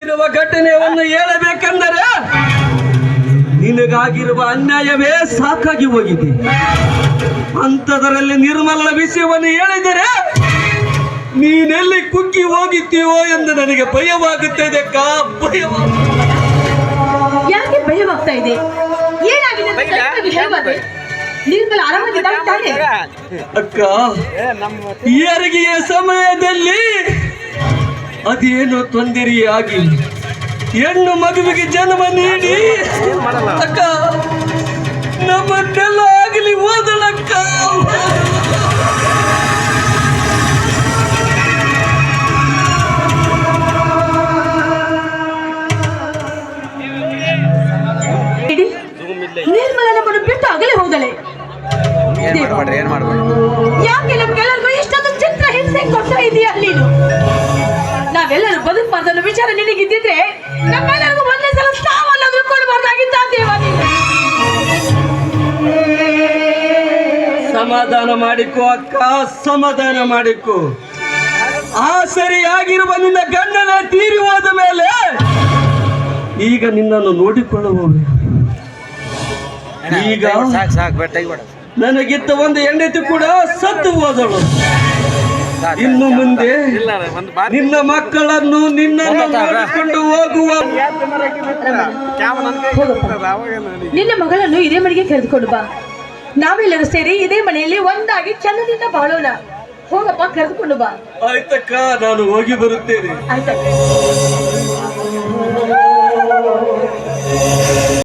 ಇರುವ ಘಟನೆಯನ್ನು ಹೇಳಬೇಕೆಂದರೆ ನಿನಗಾಗಿರುವ ಅನ್ಯಾಯವೇ ಸಾಕಾಗಿ ಹೋಗಿದೆ. ಅಂಥದರಲ್ಲಿ ನಿರ್ಮಲ ವಿಷಯವನ್ನು ಹೇಳಿದರೆ ನೀನೆಲ್ಲಿ ಕುಗ್ಗಿ ಹೋಗಿದ್ದೀವೋ ಎಂದು ನನಗೆ ಭಯವಾಗುತ್ತದೆ ಅಕ್ಕ. ಯಾಕೆ ಭಯವಾಗ್ತಾ ಇದೆ? ಏನಾಗಿದೆ ನಿರ್ಮಲ ಆರಾಮಾಗಿದ್ದಾಳೆ ಅಕ್ಕ? ಹೆರಿಗೆಯ ಸಮಯದಲ್ಲಿ ಅದೇನೋ ತೊಂದರೆಯಾಗಿ ಹೆಣ್ಣು ಮಗುವಿಗೆ ಜನ್ಮ ನೀಡಿ ಅಕ್ಕ ನಮ್ಮನ್ನೆಲ್ಲ ಆಗಲಿ ಓದಲಕ್ಕ. ನಿರ್ಮಲ ನಮ್ಮನ್ನು ಬಿಟ್ಟು ಆಗಲೇ ಹೋದಳೆ. ಯಾಕೆ ನಮ್ಗೆಲ್ಲರಿಗೂ ಇಷ್ಟೊಂದು ಚಿತ್ರ ಹಿಂಸೆ ಕೊಡ್ತಾ ಇದೆಯಾ? ನೀನು ನಾವೆಲ್ಲರೂ ಬದುಕಬಾರ್ದನ್ನು ವಿಚಾರ ನಿನಗಿದ್ದಿದ್ರೆ ನಮ್ಮೆಲ್ಲರಿಗೂ ಒಂದೇ ಸಲ ಸಾವನ್ನಾದ್ರೂ ಕೊಡಬಾರ್ದಾಗಿದ್ದ ದೇವ. ಸಮಾಧಾನ ಮಾಡಿಕೋ ಅಕ್ಕ, ಸಮಾಧಾನ ಮಾಡಿಕೋ. ಆ ಸರಿಯಾಗಿರುವ ನಿನ್ನ ಗಂಡನ ತೀರಿ ಹೋದ ಮೇಲೆ ಈಗ ನಿನ್ನನ್ನು ನೋಡಿಕೊಳ್ಳಬಹುದು. ಈಗ ನನಗಿದ್ದ ಒಂದು ಹೆಂಡತಿ ಕೂಡ ಸತ್ತು ಹೋದಳು. ಇನ್ನು ಮುಂದೆ ನಿನ್ನ ಮಕ್ಕಳನ್ನು ನಿನ್ನನ್ನು ನೋಡಿಕೊಂಡು ಹೋಗುವ. ನಿನ್ನ ಮಗಳನ್ನು ಇದೇ ಮನೆಗೆ ಕರೆದುಕೊಂಡು ಬಾ. ನಾವೆಲ್ಲರೂ ಸೇರಿ ಇದೇ ಮನೆಯಲ್ಲಿ ಒಂದಾಗಿ ಚಂದದಿಂದ ಬಾಳೋಣ. ಹೋಗಪ್ಪ, ಕರೆದುಕೊಂಡು ಬಾ. ಆಯ್ತಕ್ಕ, ನಾನು ಹೋಗಿ ಬರುತ್ತೇನೆ. ಆಯ್ತಕ್ಕ.